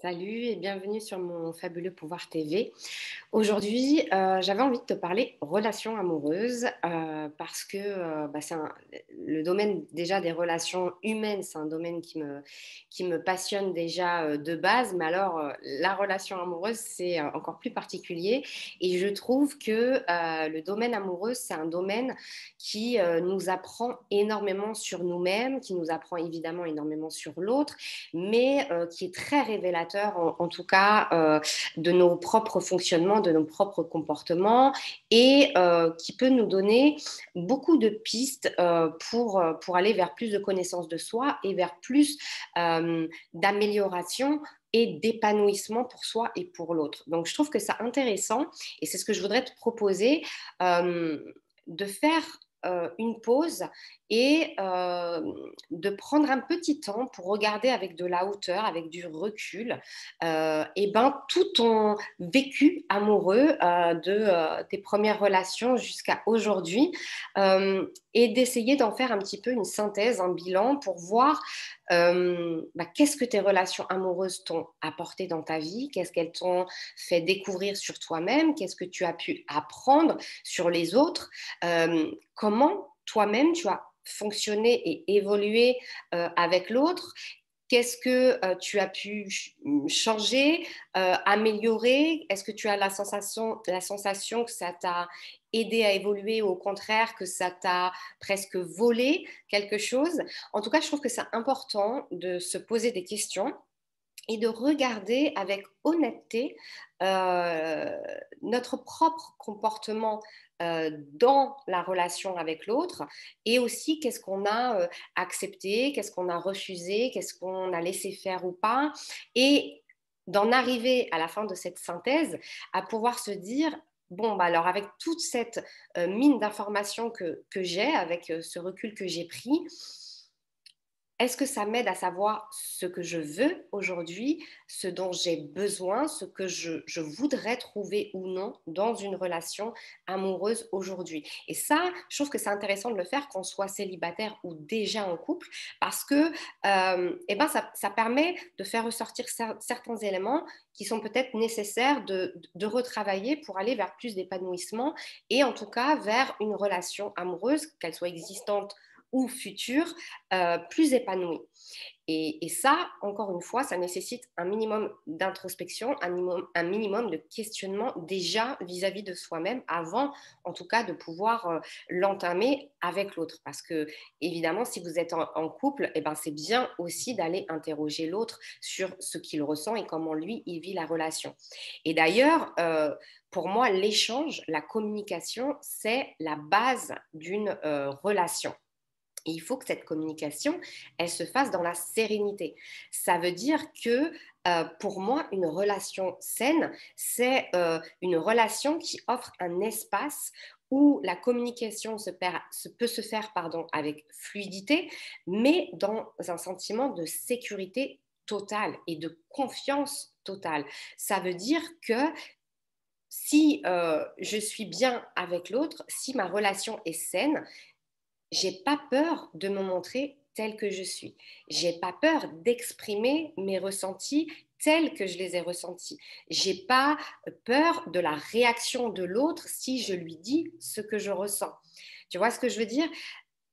Salut et bienvenue sur mon fabuleux Pouvoir TV. Aujourd'hui, j'avais envie de te parler relations amoureuses parce que le domaine déjà des relations humaines, c'est un domaine qui me passionne déjà de base, mais alors la relation amoureuse, c'est encore plus particulier. Et je trouve que le domaine amoureux, c'est un domaine qui nous apprend énormément sur nous-mêmes, qui nous apprend évidemment énormément sur l'autre, mais qui est très révélateur, en tout cas, de nos propres fonctionnements, de nos propres comportements, et qui peut nous donner beaucoup de pistes pour aller vers plus de connaissance de soi et vers plus d'amélioration et d'épanouissement pour soi et pour l'autre. Donc, je trouve que c'est intéressant et c'est ce que je voudrais te proposer, euh, de faire une pause et de prendre un petit temps pour regarder avec de la hauteur, avec du recul, et ben, tout ton vécu amoureux de tes premières relations jusqu'à aujourd'hui, et d'essayer d'en faire un petit peu une synthèse, un bilan pour voir qu'est-ce que tes relations amoureuses t'ont apporté dans ta vie, qu'est-ce qu'elles t'ont fait découvrir sur toi-même, qu'est-ce que tu as pu apprendre sur les autres, comment toi-même tu as fonctionné et évolué avec l'autre. Qu'est-ce que tu as pu changer, améliorer? Est-ce que tu as la sensation que ça t'a aidé à évoluer ou au contraire que ça t'a presque volé quelque chose? En tout cas, je trouve que c'est important de se poser des questions et de regarder avec honnêteté euh, notre propre comportement dans la relation avec l'autre, et aussi qu'est-ce qu'on a accepté, qu'est-ce qu'on a refusé, qu'est-ce qu'on a laissé faire ou pas, et d'en arriver à la fin de cette synthèse à pouvoir se dire, bon, bah alors avec toute cette mine d'informations que j'ai, avec ce recul que j'ai pris, est-ce que ça m'aide à savoir ce que je veux aujourd'hui, ce dont j'ai besoin, ce que je voudrais trouver ou non dans une relation amoureuse aujourd'hui? Et ça, je trouve que c'est intéressant de le faire qu'on soit célibataire ou déjà en couple, parce que ça permet de faire ressortir certains éléments qui sont peut-être nécessaires de retravailler pour aller vers plus d'épanouissement, et en tout cas vers une relation amoureuse, qu'elle soit existante ou future, plus épanouie. Et ça, encore une fois, ça nécessite un minimum d'introspection, un minimum de questionnement déjà vis-à-vis de soi-même avant, en tout cas, de pouvoir l'entamer avec l'autre. Parce que, évidemment, si vous êtes en couple, eh ben, c'est bien aussi d'aller interroger l'autre sur ce qu'il ressent et comment lui, il vit la relation. Et d'ailleurs, pour moi, l'échange, la communication, c'est la base d'une relation. Et il faut que cette communication, elle se fasse dans la sérénité. Ça veut dire que pour moi, une relation saine, c'est une relation qui offre un espace où la communication peut se faire, pardon, avec fluidité, mais dans un sentiment de sécurité totale et de confiance totale. Ça veut dire que si je suis bien avec l'autre, si ma relation est saine, j'ai pas peur de me montrer telle que je suis. J'ai pas peur d'exprimer mes ressentis tels que je les ai ressentis. J'ai pas peur de la réaction de l'autre si je lui dis ce que je ressens. Tu vois ce que je veux dire?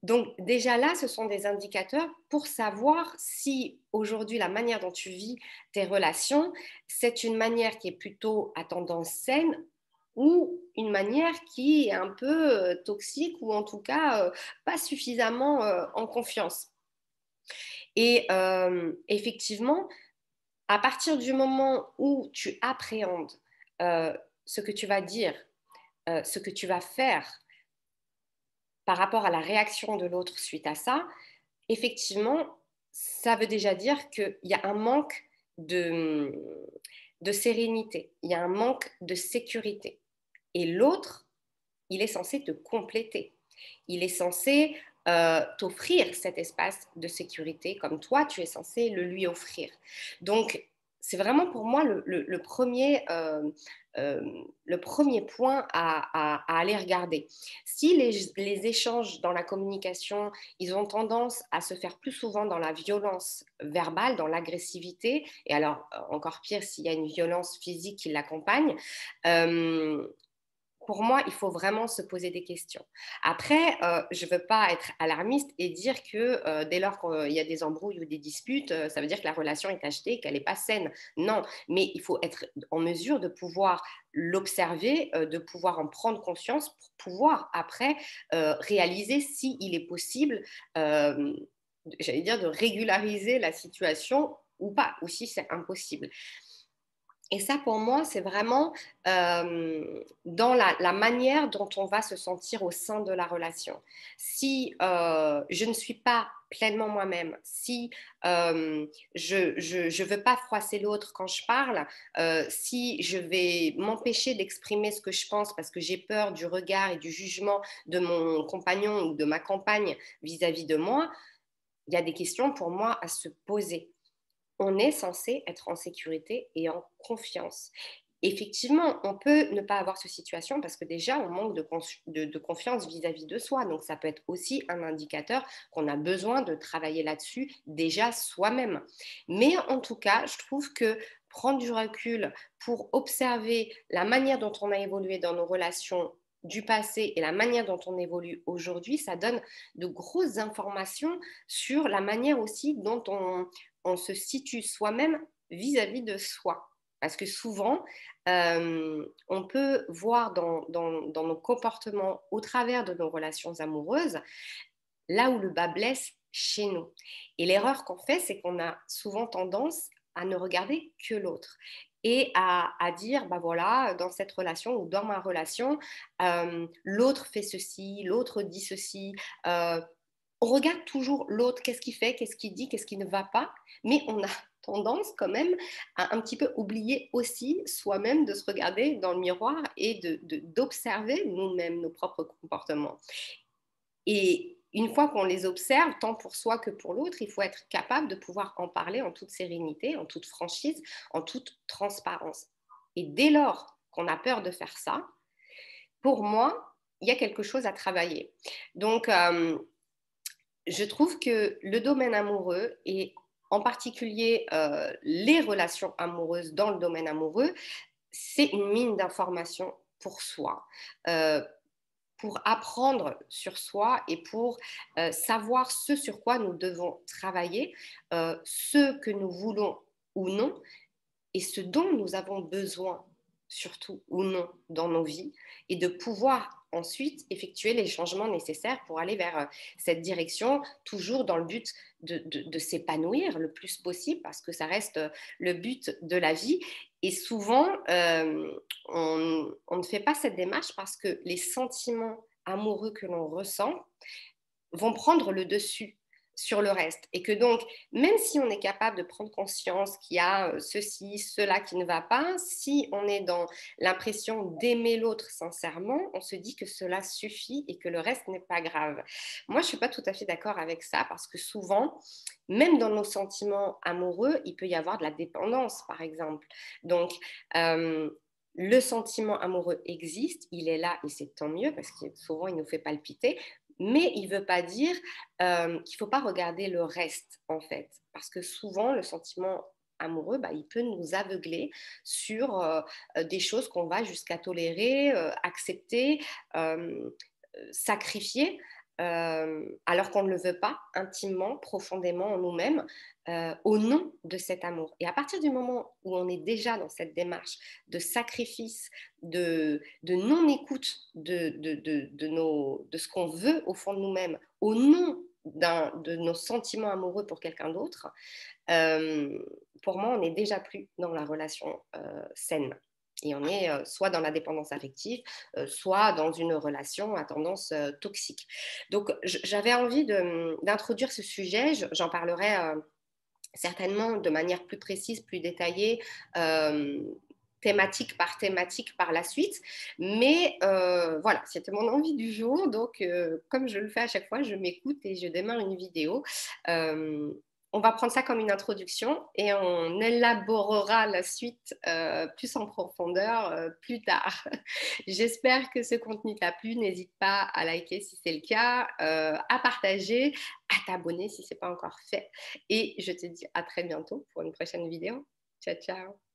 Donc déjà là, ce sont des indicateurs pour savoir si aujourd'hui la manière dont tu vis tes relations, c'est une manière qui est plutôt à tendance saine ou une manière qui est un peu toxique, ou en tout cas pas suffisamment en confiance. Et effectivement, à partir du moment où tu appréhendes euh, ce que tu vas dire, ce que tu vas faire par rapport à la réaction de l'autre suite à ça, effectivement, ça veut déjà dire qu'il y a un manque de, de sérénité, il y a un manque de sécurité. Et l'autre, il est censé te compléter. Il est censé t'offrir cet espace de sécurité comme toi, tu es censé le lui offrir. Donc, c'est vraiment pour moi euh, le premier point à aller regarder. Si les échanges dans la communication, ils ont tendance à se faire plus souvent dans la violence verbale, dans l'agressivité, et alors encore pire s'il y a une violence physique qui l'accompagne, euh, pour moi, il faut vraiment se poser des questions. Après, je ne veux pas être alarmiste et dire que dès lors qu'il y a des embrouilles ou des disputes, ça veut dire que la relation est achetée et qu'elle n'est pas saine. Non, mais il faut être en mesure de pouvoir l'observer, de pouvoir en prendre conscience pour pouvoir après réaliser s'il est possible, j'allais dire, de régulariser la situation ou pas, ou si c'est impossible. Et ça, pour moi, c'est vraiment dans la manière dont on va se sentir au sein de la relation. Si je ne suis pas pleinement moi-même, si je veux pas froisser l'autre quand je parle, si je vais m'empêcher d'exprimer ce que je pense parce que j'ai peur du regard et du jugement de mon compagnon ou de ma compagne vis-à-vis de moi, il y a des questions pour moi à se poser. On est censé être en sécurité et en confiance. Effectivement, on peut ne pas avoir cette situation parce que déjà, on manque de confiance vis-à-vis de soi. Donc, ça peut être aussi un indicateur qu'on a besoin de travailler là-dessus déjà soi-même. Mais en tout cas, je trouve que prendre du recul pour observer la manière dont on a évolué dans nos relations du passé et la manière dont on évolue aujourd'hui, ça donne de grosses informations sur la manière aussi dont on se situe soi-même vis-à-vis de soi. Parce que souvent, on peut voir dans nos comportements au travers de nos relations amoureuses, là où le bas blesse chez nous. Et l'erreur qu'on fait, c'est qu'on a souvent tendance à ne regarder que l'autre et à dire, bah voilà, dans cette relation ou dans ma relation, l'autre fait ceci, l'autre dit ceci. On regarde toujours l'autre, qu'est-ce qu'il fait, qu'est-ce qu'il dit, qu'est-ce qui ne va pas, mais on a tendance quand même à un petit peu oublier aussi soi-même de se regarder dans le miroir et d'observer nous-mêmes nos propres comportements. Et une fois qu'on les observe, tant pour soi que pour l'autre, il faut être capable de pouvoir en parler en toute sérénité, en toute franchise, en toute transparence. Et dès lors qu'on a peur de faire ça, pour moi, il y a quelque chose à travailler. Donc, je trouve que le domaine amoureux et en particulier les relations amoureuses dans le domaine amoureux, c'est une mine d'informations pour soi. Pour apprendre sur soi et pour savoir ce sur quoi nous devons travailler, ce que nous voulons ou non, et ce dont nous avons besoin, surtout ou non, dans nos vies, et de pouvoir ensuite effectuer les changements nécessaires pour aller vers cette direction, toujours dans le but de s'épanouir le plus possible, parce que ça reste le but de la vie. Et souvent, on ne fait pas cette démarche parce que les sentiments amoureux que l'on ressent vont prendre le dessus sur le reste. Et que donc, même si on est capable de prendre conscience qu'il y a ceci, cela qui ne va pas, si on est dans l'impression d'aimer l'autre sincèrement, on se dit que cela suffit et que le reste n'est pas grave. Moi, je ne suis pas tout à fait d'accord avec ça parce que souvent, même dans nos sentiments amoureux, il peut y avoir de la dépendance, par exemple. Donc, le sentiment amoureux existe, il est là et c'est tant mieux parce que souvent il nous fait palpiter, mais il ne veut pas dire qu'il ne faut pas regarder le reste, en fait. Parce que souvent, le sentiment amoureux, bah, il peut nous aveugler sur des choses qu'on va jusqu'à tolérer, accepter, sacrifier, alors qu'on ne le veut pas intimement, profondément en nous-mêmes, au nom de cet amour. Et à partir du moment où on est déjà dans cette démarche de sacrifice, de non-écoute de ce qu'on veut au fond de nous-mêmes, au nom de nos sentiments amoureux pour quelqu'un d'autre, euh, pour moi, on n'est déjà plus dans la relation saine. Et on est soit dans la dépendance affective, soit dans une relation à tendance toxique. Donc, j'avais envie d'introduire ce sujet. J'en parlerai certainement de manière plus précise, plus détaillée, thématique par la suite. Mais voilà, c'était mon envie du jour. Donc, comme je le fais à chaque fois, je m'écoute et je démarre une vidéo. on va prendre ça comme une introduction et on élaborera la suite plus en profondeur plus tard. J'espère que ce contenu t'a plu. N'hésite pas à liker si c'est le cas, à partager, à t'abonner si ce n'est pas encore fait. Et je te dis à très bientôt pour une prochaine vidéo. Ciao, ciao.